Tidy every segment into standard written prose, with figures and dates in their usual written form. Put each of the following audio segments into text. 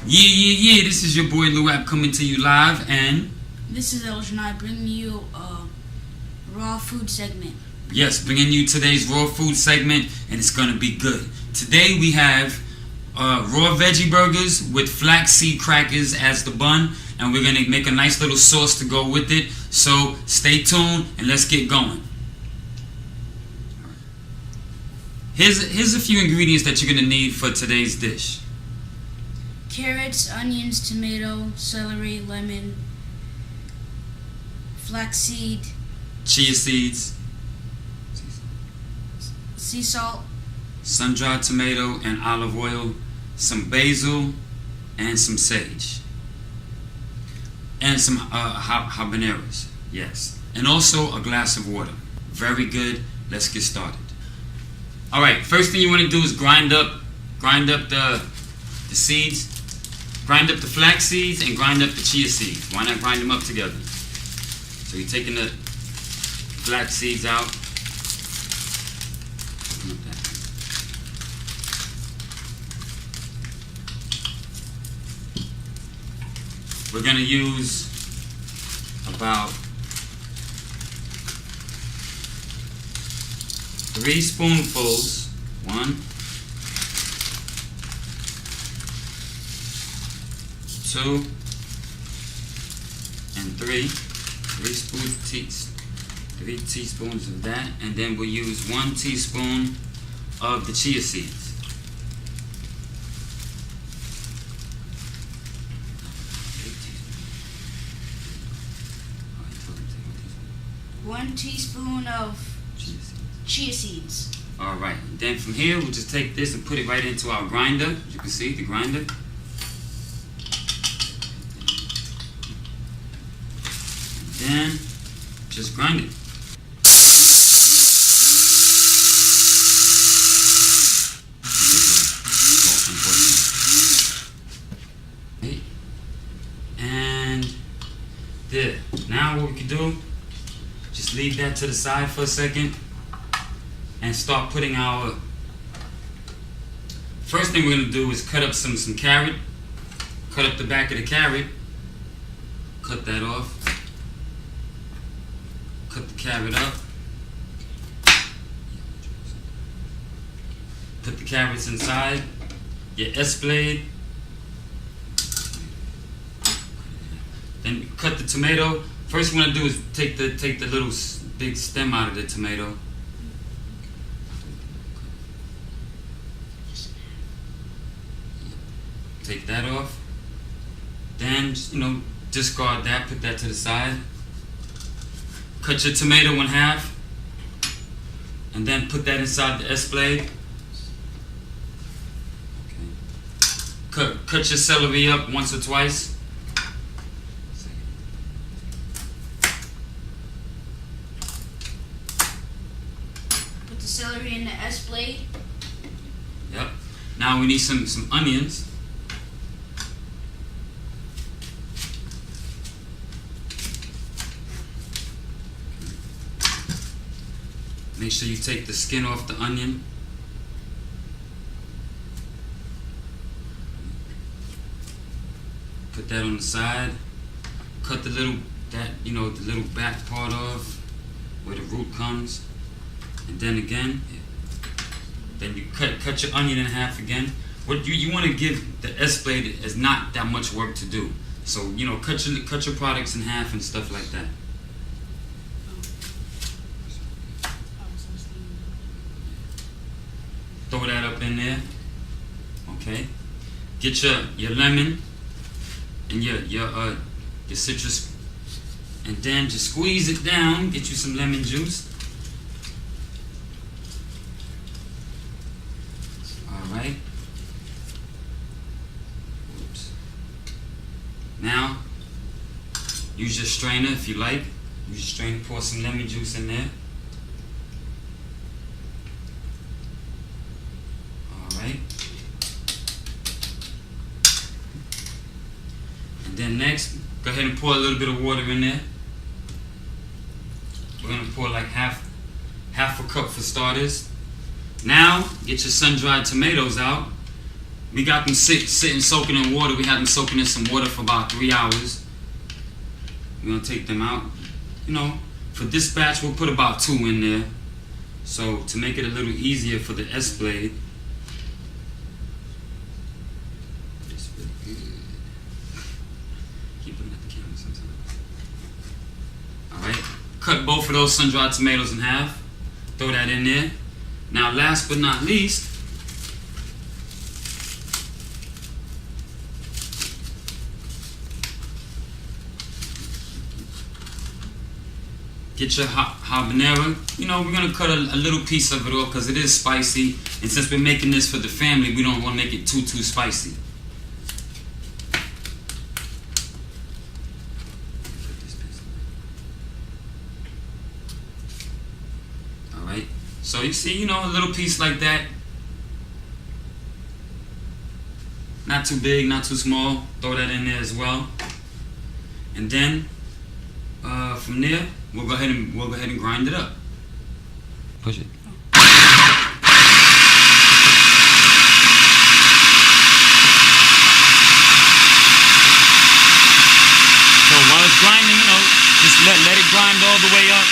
Yeah. This is your boy Luap coming to you live, and this is Eljanai bringing you a raw food segment. Yes, bringing you today's raw food segment, and it's gonna be good. Today we have raw veggie burgers with flaxseed crackers as the bun, and we're gonna make a nice little sauce to go with it. So stay tuned and let's get going. Here's a few ingredients that you're gonna need for today's dish. Carrots, onions, tomato, celery, lemon, flaxseed, chia seeds, sea salt, sun-dried tomato and olive oil, some basil, and some sage, and some habaneros. Yes, and also a glass of water. Very good. Let's get started. All right. First thing you want to do is grind up the seeds. Grind up the flax seeds and grind up the chia seeds. Why not grind them up together? So you're taking the flax seeds out. We're going to use about 3 spoonfuls. 1, 2, and 3. 3 teaspoons of that, and then we'll use 1 teaspoon of the chia seeds. One teaspoon of chia seeds. All right. Then from here, we'll just take this and put it right into our grinder. As you can see, the grinder. Then just grind it. And there. Now what we can do, just leave that to the side for a second and start putting our... First thing we're going to do is cut up some carrot. Cut up the back of the carrot. Cut that off. Cut the carrot up. Put the carrots inside. Your S-blade. Then cut the tomato. First what I'm gonna do is take the little big stem out of the tomato. Take that off. Then discard that. Put that to the side. Cut your tomato in half, and then put that inside the S-blade. Okay. Cut your celery up once or twice. Put the celery in the S-blade. Yep. Now we need some onions. Make sure you take the skin off the onion. Put that on the side. Cut the little back part off where the root comes. And then again, then you cut your onion in half again. What you want to give the S-blade is not that much work to do. So cut your products in half and stuff like that. Throw that up in there. Okay. Get your lemon and your citrus, and then just squeeze it down. Get you some lemon juice. All right. Oops. Now, use your strainer if you like. Use your strainer. Pour some lemon juice in there. And then next, go ahead and pour a little bit of water in there. We're gonna pour like half a cup for starters. Now, get your sun-dried tomatoes out. We got them sitting soaking in water. We had them soaking in some water for about 3 hours. We're gonna take them out. You know, for this batch we'll put about 2 in there. So to make it a little easier for the S blade. Keep looking at the camera sometimes. Alright. Cut both of those sun-dried tomatoes in half. Throw that in there. Now last but not least, get your habanero. You know, we're gonna cut a little piece of it off because it is spicy, and since we're making this for the family, we don't want to make it too spicy. All right. So you see, you know, a little piece like that. Not too big, not too small. Throw that in there as well, and then from there. We'll go ahead and grind it up. Push it. So while it's grinding, you know, just let it grind all the way up.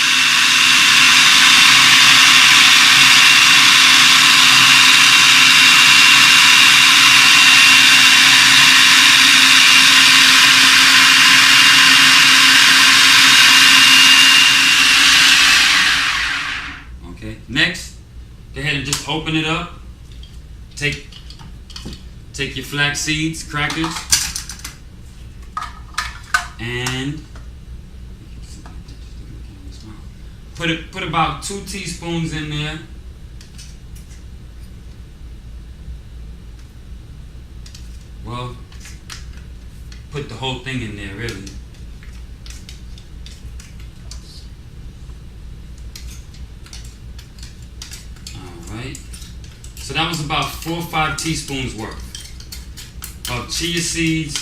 Next, go ahead and just open it up. Take your flax seeds, crackers, and put about 2 teaspoons in there. Well, put the whole thing in there, really. So that was about 4 or 5 teaspoons worth of chia seeds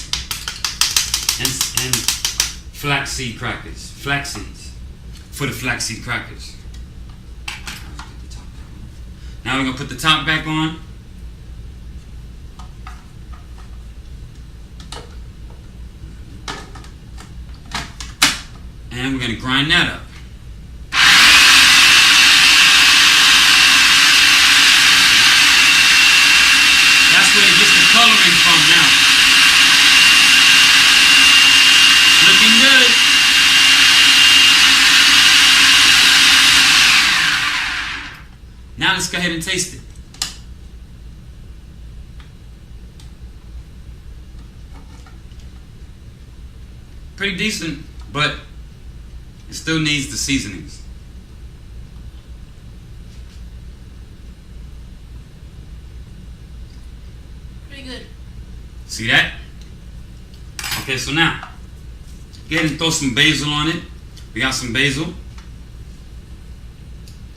and flaxseed crackers. Flax seeds for the flaxseed crackers. Now we're gonna put the top back on. And we're gonna grind that up. Where it gets the coloring from now. It's looking good. Now let's go ahead and taste it. Pretty decent, but it still needs the seasonings. Good. See that? Okay, so now, go ahead and throw some basil on it. We got some basil.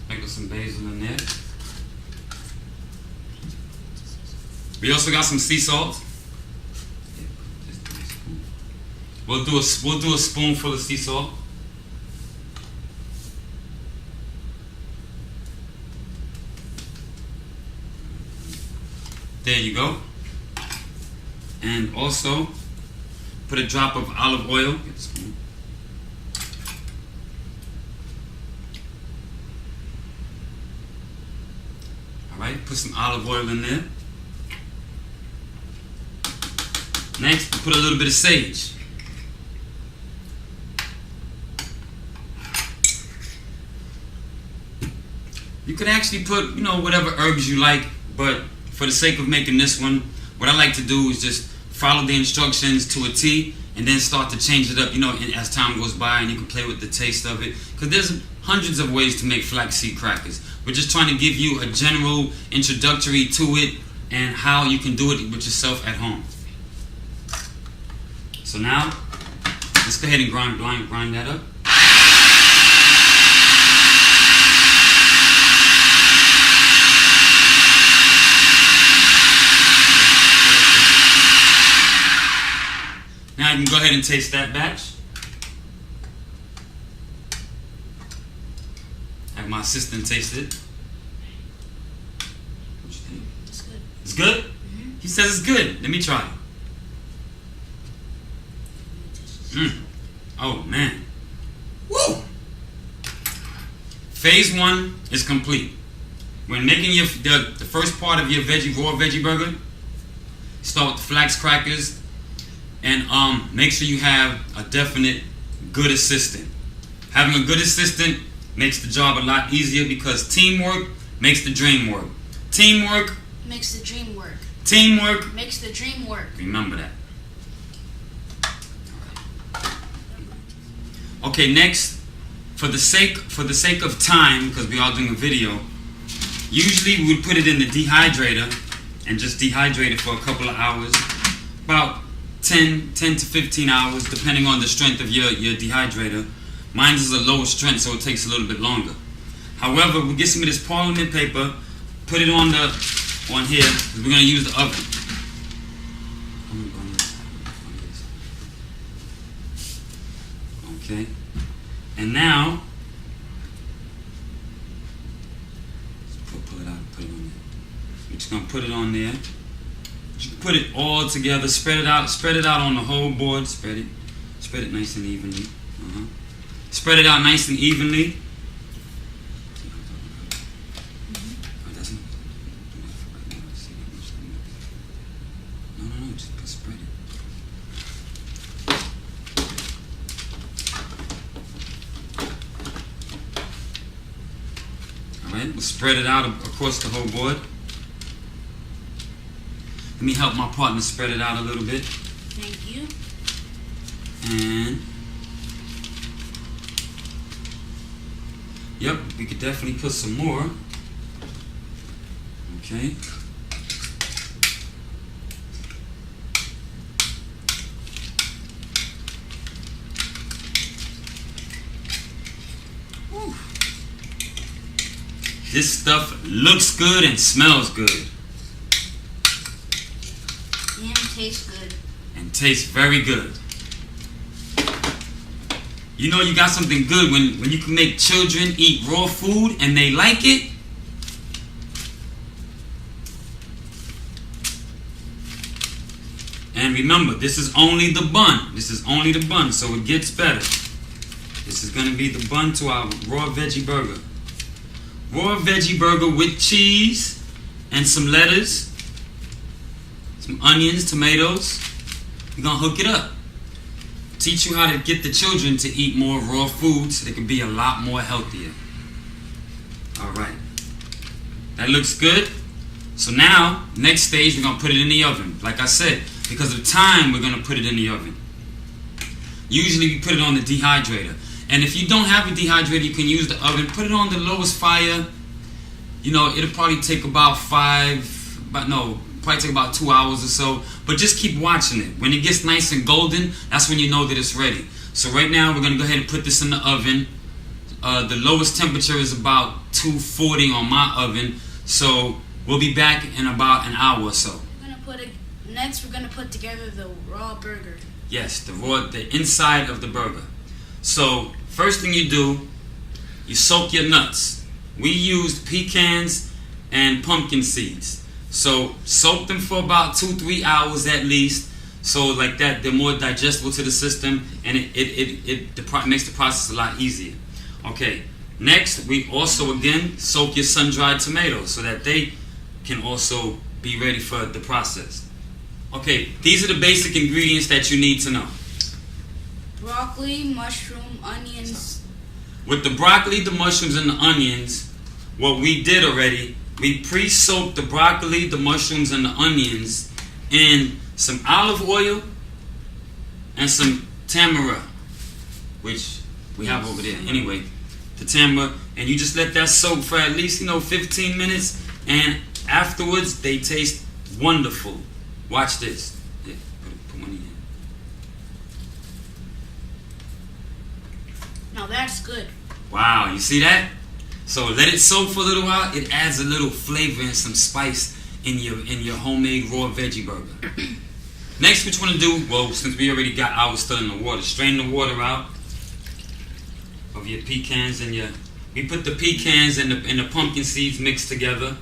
Sprinkle some basil in there. We also got some sea salt. We'll do a spoonful of sea salt. There you go. And also put a drop of olive oil. Get the spoon. All right, put some olive oil in there. Next, put a little bit of sage. You could actually put, you know, whatever herbs you like, but for the sake of making this one, what I like to do is just follow the instructions to a T and then start to change it up, you know, as time goes by, and you can play with the taste of it. Because there's hundreds of ways to make flaxseed crackers. We're just trying to give you a general introductory to it and how you can do it with yourself at home. So now, let's go ahead and grind that up. Now you can go ahead and taste that batch. Have my assistant taste it. What you think? It's good. It's good? Mm-hmm. He says it's good. Let me try it. Oh man. Woo! Phase 1 is complete. When making the first part of your raw veggie burger, start with the flax crackers, and make sure you have a definite good assistant. Having a good assistant makes the job a lot easier because teamwork makes the dream work. Teamwork makes the dream work. Teamwork makes the dream work. Remember that. Okay, next, for the sake of time, because we are doing a video, usually we would put it in the dehydrator and just dehydrate it for a couple of hours, about 10 to 15 hours, depending on the strength of your dehydrator. Mine is a lower strength, so it takes a little bit longer. However, we get some of this Parliament paper, put it on here, because we're going to use the oven. Okay, and now pull it out and put it on there. We're just gonna put it on there. Just put it all together. Spread it out on the whole board. Spread it nice and evenly. Spread it out nice and evenly. No, just spread it. Alright, we'll spread it out across the whole board. Let me help my partner spread it out a little bit. Thank you. And yep, we could definitely put some more. Okay. Whew. This stuff looks good and smells good. And tastes good. And tastes very good. You know you got something good when you can make children eat raw food and they like it. And remember, this is only the bun. This is only the bun, so it gets better. This is going to be the bun to our raw veggie burger. Raw veggie burger with cheese and some lettuce, some onions, tomatoes. We're going to hook it up. Teach you how to get the children to eat more raw food so they can be a lot more healthier. Alright. That looks good. So now, next stage, we're going to put it in the oven. Like I said, because of time, we're going to put it in the oven. Usually we put it on the dehydrator. And if you don't have a dehydrator, you can use the oven. Put it on the lowest fire. You know, it'll probably take about probably take about 2 hours or so. But just keep watching it. When it gets nice and golden, that's when you know that it's ready. So right now, we're going to go ahead and put this in the oven. The lowest temperature is about 240 on my oven. So we'll be back in about an hour or so. Next, we're going to put together the raw burger. Yes, the inside of the burger. So first thing you do, you soak your nuts. We used pecans and pumpkin seeds. So soak them for about 2-3 hours at least. So like that, they're more digestible to the system, and it makes the process a lot easier. Okay. Next, we also again soak your sun-dried tomatoes so that they can also be ready for the process. Okay, these are the basic ingredients that you need to know. Broccoli, mushroom, onions. With the broccoli, the mushrooms, and the onions, what we did already, we pre-soaked the broccoli, the mushrooms, and the onions in some olive oil and some tamarind, which we have over there. Anyway, the tamarind, and you just let that soak for at least 15 minutes, and afterwards they taste wonderful. Watch this. Yeah, put one in here. Now that's good. Wow, you see that? So let it soak for a little while. It adds a little flavor and some spice in your homemade raw veggie burger. Next, what you want to do, well, since we already got ours still in the water, strain the water out of your pecans and we put the pecans and the pumpkin seeds mixed together.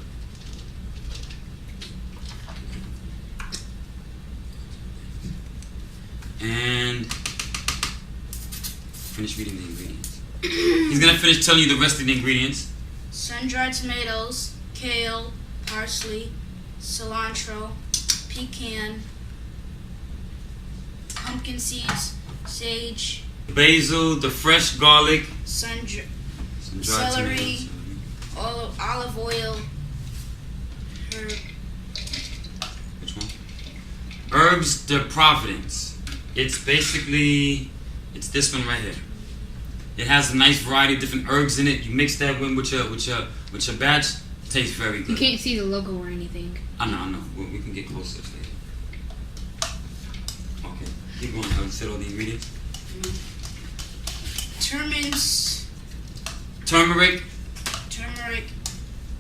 And finish reading the ingredients. He's gonna finish telling you the rest of the ingredients. Sun-dried tomatoes, kale, parsley, cilantro, pecan, pumpkin seeds, sage, basil, the fresh garlic, sun-dried celery, olive oil, herb. Which one? Herbs de Providence. It's basically, it's this one right here. It has a nice variety of different herbs in it. You mix that with your batch. It tastes very good. You can't see the logo or anything. I know. We can get closer later. Okay, keep going. I said all the ingredients. Turmeric,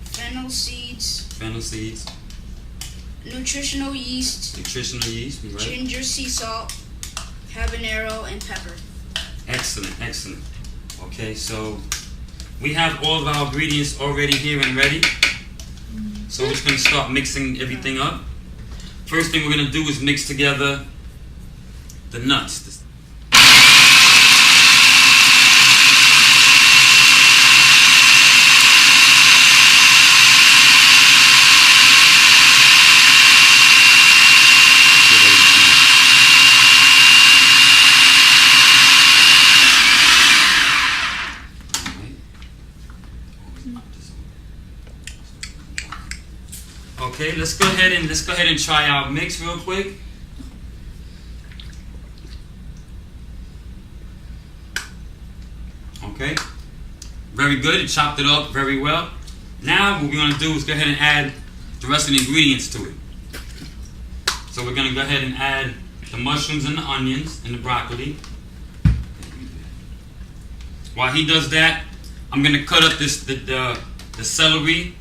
fennel seeds, nutritional yeast, right? ginger, sea salt, habanero, and pepper. Excellent. Okay, so we have all of our ingredients already here and ready. So we're just going to start mixing everything up. First thing we're going to do is mix together the nuts. Okay, let's go ahead and try our mix real quick. Okay, very good. It chopped it up very well. Now what we're going to do is go ahead and add the rest of the ingredients to it. So we're going to go ahead and add the mushrooms and the onions and the broccoli. While he does that, I'm going to cut up the celery,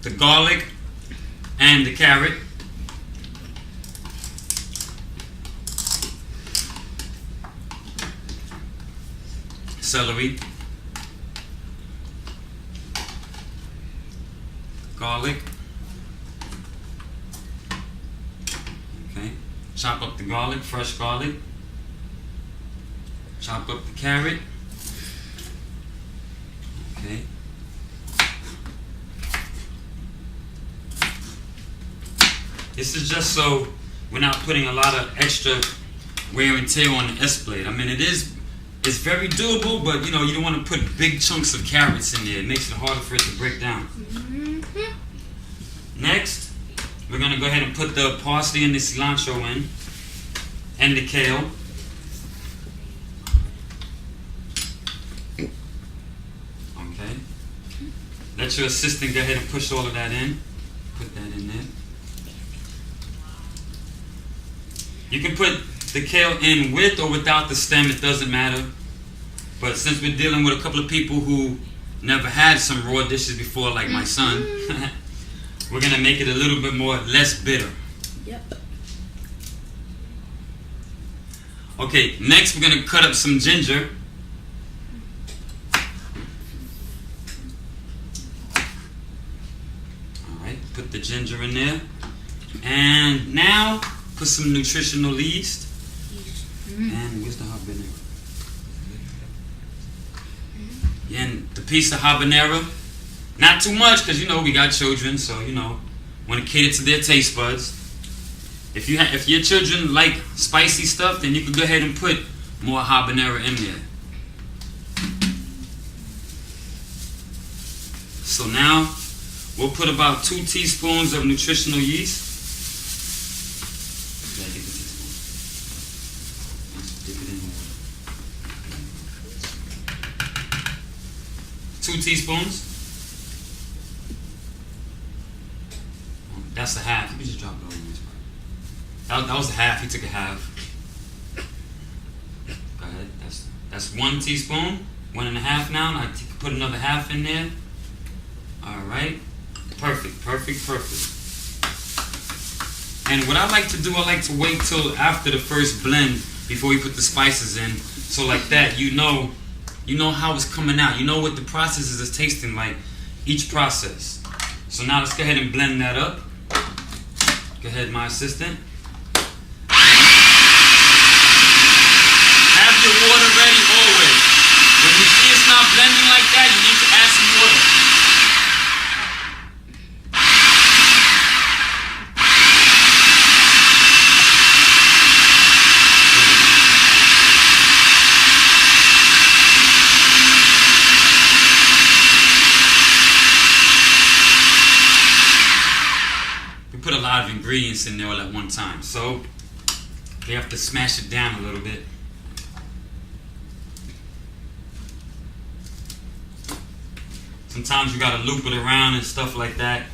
the garlic, and the carrot. Celery, garlic. Okay. Chop up the garlic, fresh garlic. Chop up the carrot. Okay. This is just so we're not putting a lot of extra wear and tear on the S-blade. I mean, it's very doable, but you don't want to put big chunks of carrots in there. It makes it harder for it to break down. Next, we're going to go ahead and put the parsley and the cilantro in, and the kale. Okay. Let your assistant go ahead and push all of that in. Put that in there. You can put the kale in with or without the stem, it doesn't matter. But since we're dealing with a couple of people who never had some raw dishes before, like my son, we're going to make it a little bit less bitter. Yep. Okay, next we're going to cut up some ginger. Alright, put the ginger in there. And now, put some nutritional yeast. And where's the habanero? And the piece of habanero. Not too much, because we got children, so want to cater to their taste buds. If your children like spicy stuff, then you can go ahead and put more habanero in there. So now we'll put about 2 teaspoons of nutritional yeast. 2 teaspoons. That's the half. You can just drop it over this part. That was the half. He took a half. Go ahead. That's 1 teaspoon. 1.5 now. I put another half in there. All right. Perfect. And what I like to do, I like to wait till after the first blend before we put the spices in. So like that, you know how it's coming out. You know what the process is tasting like, each process. So now let's go ahead and blend that up. Go ahead, my assistant. ingredients in there all at one time. So you have to smash it down a little bit. Sometimes you gotta loop it around and stuff like that.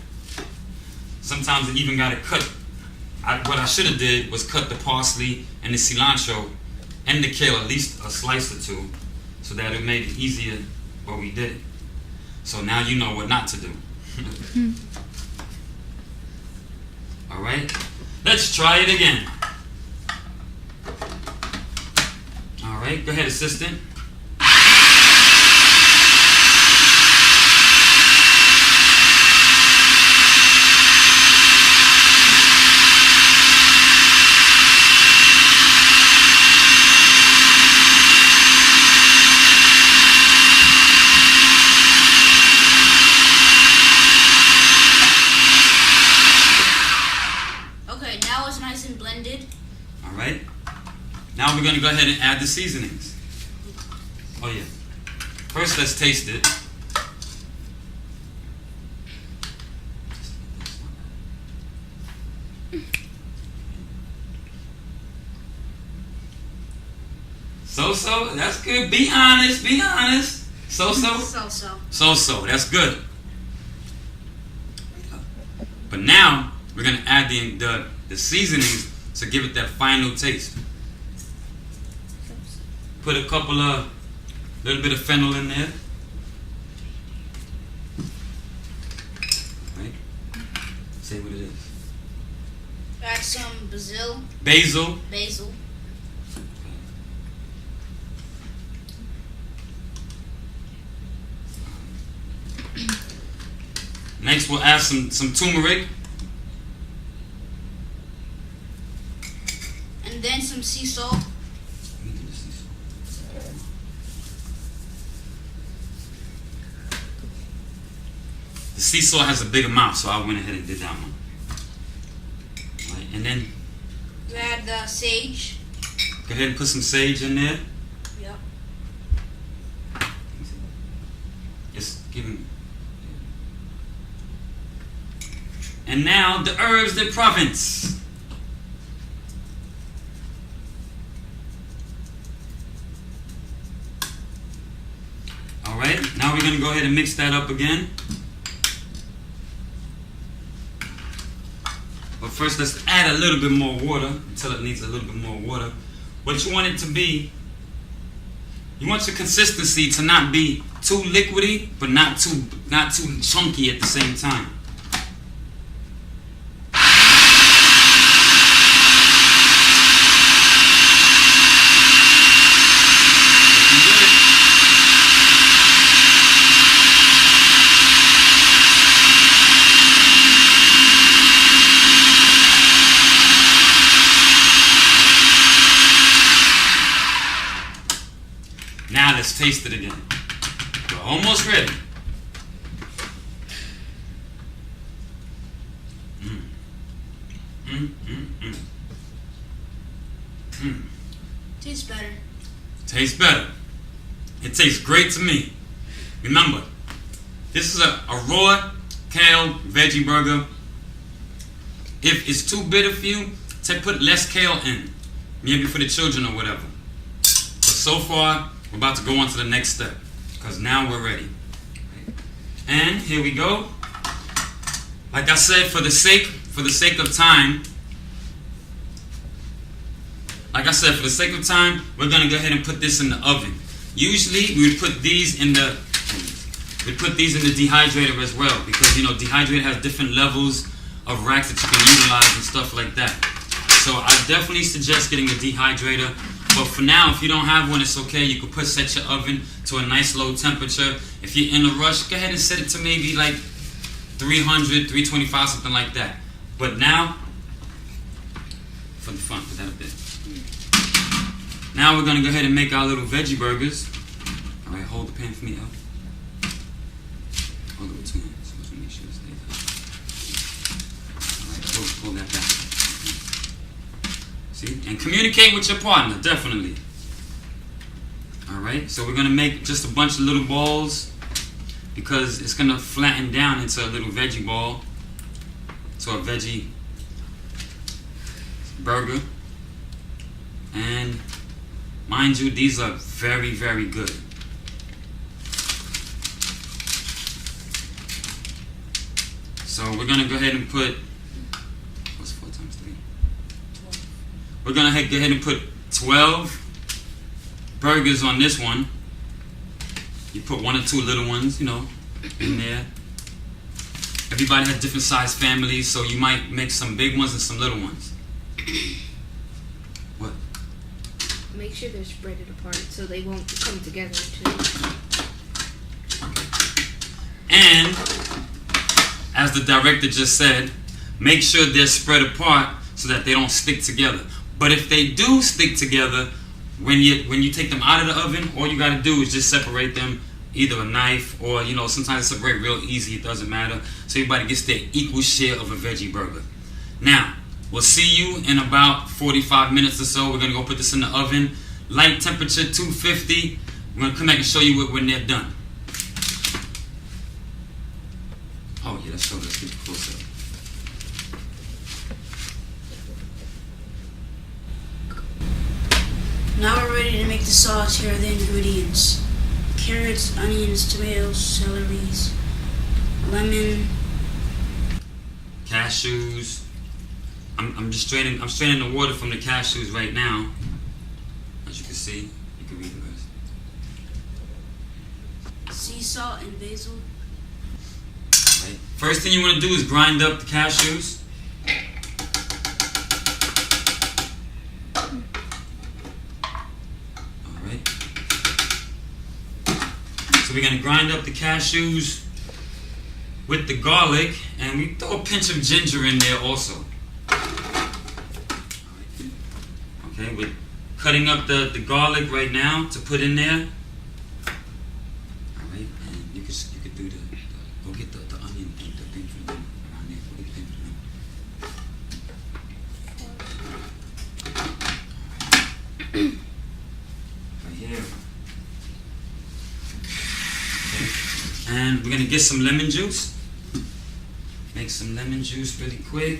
Sometimes you even gotta cut. What I should have did was cut the parsley and the cilantro and the kale, at least a slice or two, so that it made it easier what we did. So now you know what not to do. All right, let's try it again. All right, go ahead, assistant. Now we're going to go ahead and add the seasonings. Oh yeah. First, let's taste it. So, that's good. Be honest, be honest. So. So, that's good. But now, we're going to add the seasonings to give it that final taste. Put a little bit of fennel in there. Right? Say what it is. Add some basil. Basil. Next, we'll add some turmeric. And then some sea salt. The sea salt has a bigger mouth, so I went ahead and did that one. Right, and then you add the sage. Go ahead and put some sage in there. Yep. Just give him. And now the herbs de Provence. All right, now we're going to go ahead and mix that up again. But first, let's add a little bit more water until it needs a little bit more water. What you want it to be, you want your consistency to not be too liquidy, but not too chunky at the same time. Now let's taste it again. We're almost ready. Tastes better. Tastes better. It tastes great to me. Remember, this is a raw kale veggie burger. If it's too bitter for you, put less kale in. Maybe for the children or whatever. But so far, we're about to go on to the next step, because now we're ready. And here we go. Like I said, for the sake of time, we're gonna go ahead and put this in the oven. Usually, we would put these in the dehydrator as well, because dehydrator has different levels of racks that you can utilize and stuff like that. So I definitely suggest getting a dehydrator. But for now, if you don't have one, it's okay. You can set your oven to a nice low temperature. If you're in a rush, go ahead and set it to maybe like 300, 325, something like that. But now, for the fun, put that up there. Now we're going to go ahead and make our little veggie burgers. All right, hold the pan for me, El. Hold it with 2 hands. Let's make sure it stays up. All right, hold that back. See? And communicate with your partner, definitely. Alright, so we're going to make just a bunch of little balls, because it's going to flatten down into a little veggie ball. So a veggie burger. And mind you, these are very, very good. So we're gonna go ahead and put, what's 4 times 3? 12. We're gonna go ahead and put 12 burgers on this one. You put 1 or 2 little ones, in there. Everybody has different size families, so you might make some big ones and some little ones. What? Make sure they're spread apart so they won't come together too. And as the director just said, make sure they're spread apart so that they don't stick together. But if they do stick together, when you take them out of the oven, all you got to do is just separate them, either a knife or sometimes it's separate real easy. It doesn't matter. So everybody gets their equal share of a veggie burger. Now we'll see you in about 45 minutes or so. We're gonna go put this in the oven, light temperature 250. We're gonna come back and show you when they're done. Oh yeah, let's get the close up. Now we're ready to make the sauce. Here are the ingredients: carrots, onions, tomatoes, celeries, lemon, cashews. I'm straining the water from the cashews right now. As you can see, you can read the rest. sea salt, and basil. Right. First thing you want to do is grind up the cashews. Alright. So we're going to grind up the cashews with the garlic, and we throw a pinch of ginger in there also. Okay, we're cutting up the garlic right now to put in there. Alright, and you could do go get the onion, the thing from them around there. Go get the thing from them. Right here. Okay. And we're gonna get some lemon juice. Make some lemon juice really quick.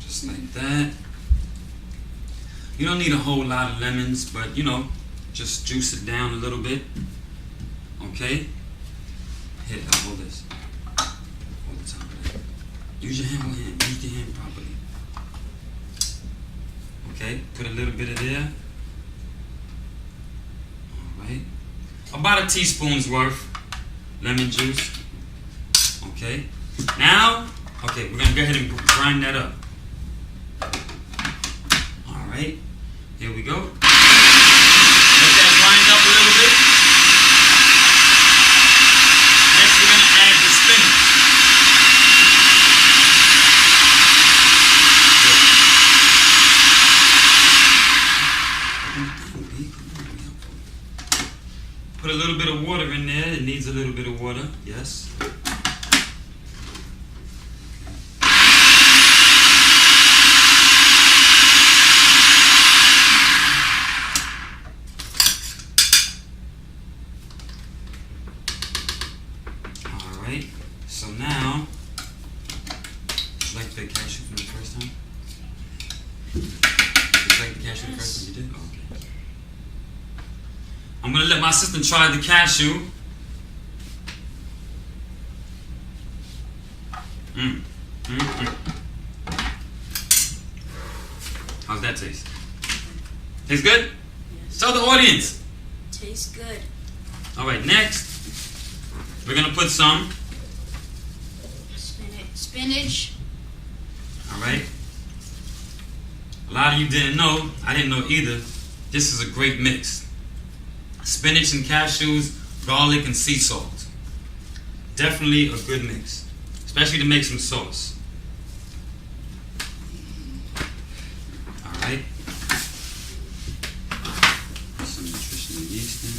Just like that. You don't need a whole lot of lemons, but just juice it down a little bit. Okay? Here, hold this. Hold the top of that. Use your hand. Use your hand properly. Okay, put a little bit of there. Alright. About a teaspoon's worth lemon juice. Okay. Now, we're gonna go ahead and grind that up. Alright. Here we go. Let that grind up a little bit. Next we're gonna add the spinach. Put a little bit of water in there. It needs a little bit of water. Yes. Alright. So now, did you like the cashew from the first time? Did you like the cashew the first time you did? Oh, okay. I'm going to let my sister try the cashew. How's that taste? Taste good? Yes. Tell the audience. Tastes good. Alright, next, we're going to put some. Spinach. Alright. A lot of you didn't know. I didn't know either. This is a great mix. Spinach and cashews, garlic and sea salt. Definitely a good mix. Especially to make some sauce. Alright. Put some nutritional yeast in.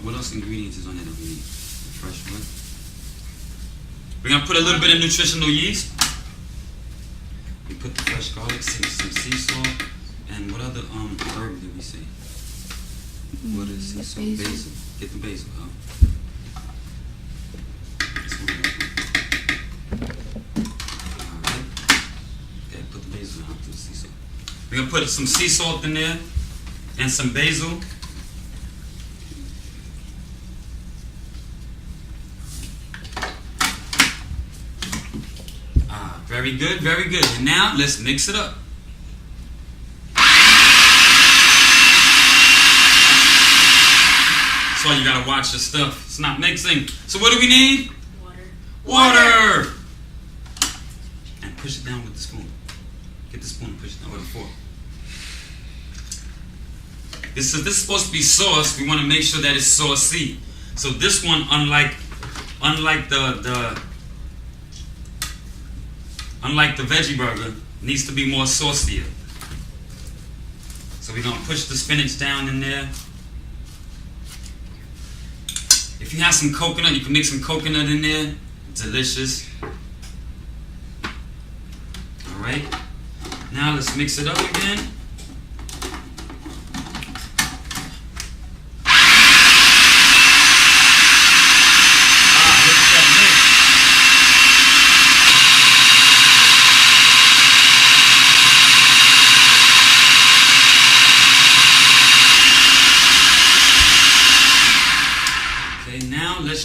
What else ingredients is on there that we need? Fresh what? We're going to put a little bit of nutritional yeast. We put the fresh garlic, some sea salt, and what other herb did we say? What is sea salt? Basil. Get the basil out. We're gonna put some sea salt in there and some basil. Very good, very good. And now let's mix it up. So you gotta watch the stuff. It's not mixing. So what do we need? Water. And push it down with the spoon. Get the spoon and push it down with a fork. This is supposed to be sauce. We want to make sure that it's saucy. So this one, unlike the veggie burger, needs to be more saucier. So we're gonna push the spinach down in there. If you have some coconut, you can mix some coconut in there. Delicious. Alright. Now let's mix it up again.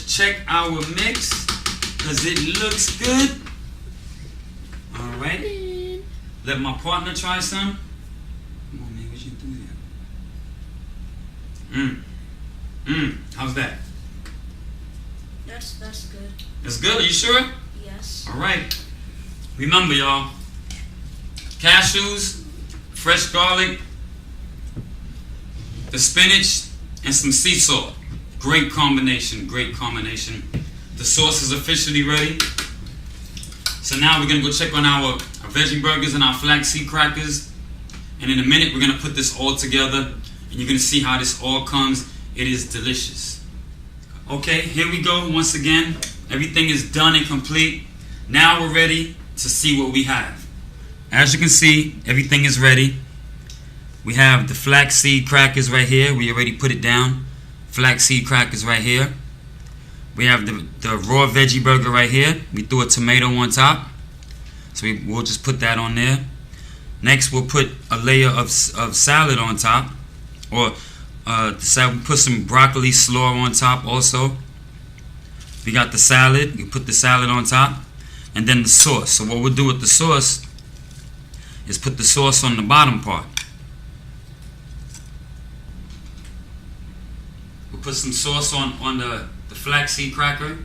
Check our mix because it looks good. All right. Let my partner try some. Come on, man. What you do there? How's that? That's good. That's good. Are you sure? Yes. All right. Remember, y'all. Cashews, fresh garlic, the spinach, and some sea salt. Great combination, great combination. The sauce is officially ready. So now we're gonna go check on our veggie burgers and our flaxseed crackers. And in a minute, we're gonna put this all together and you're gonna see how this all comes. It is delicious. Okay, here we go once again. Everything is done and complete. Now we're ready to see what we have. As you can see, everything is ready. We have the flaxseed crackers right here. We already put it down. Flaxseed crackers right here. We have the raw veggie burger right here. We threw a tomato on top. So we'll just put that on there. Next we'll put a layer of salad on top. Or we'll put some broccoli slaw on top also. We got the salad. You put the salad on top. And then the sauce. So what we'll do with the sauce is put the sauce on the bottom part. Put some sauce on the flaxseed cracker.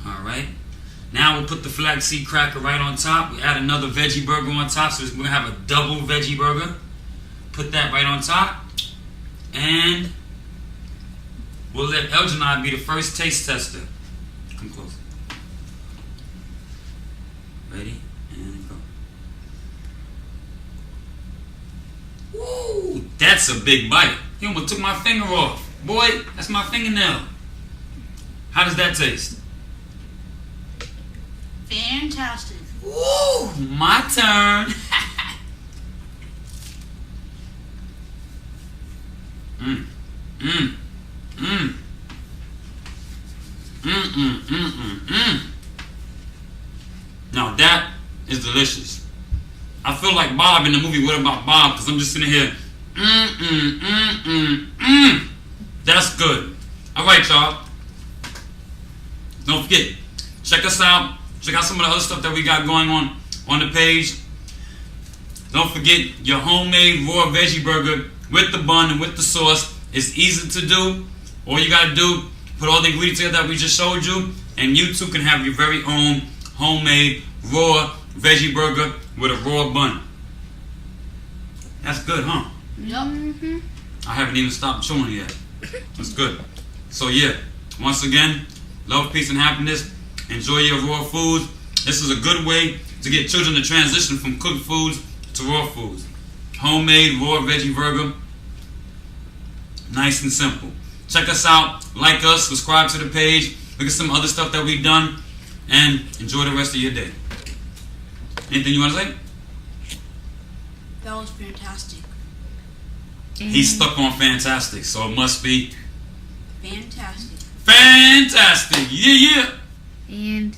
Alright. Now we'll put the flaxseed cracker right on top. We add another veggie burger on top. So we're going to have a double veggie burger. Put that right on top. And we'll let Eljanai be the first taste tester. Come close. Ready? And go. Woo! That's a big bite. He almost took my finger off. Boy, that's my fingernail. How does that taste? Fantastic. Woo! My turn. Now that is delicious. I feel like Bob in the movie What About Bob? Because I'm just sitting here. That's good. Alright, y'all. Don't forget, check us out. Check out some of the other stuff that we got going on the page. Don't forget your homemade raw veggie burger with the bun and with the sauce. It's easy to do. All you gotta do, put all the ingredients together that we just showed you, and you too can have your very own homemade raw veggie burger with a raw bun. That's good, huh? Yup. I haven't even stopped chewing yet. That's good. So yeah, once again, love, peace, and happiness. Enjoy your raw foods. This is a good way to get children to transition from cooked foods to raw foods. Homemade raw veggie burger. Nice and simple. Check us out, like us, subscribe to the page, look at some other stuff that we've done, and enjoy the rest of your day. Anything you want to say? That was fantastic. He's stuck on fantastic, so it must be fantastic. fantastic. Yeah, yeah. And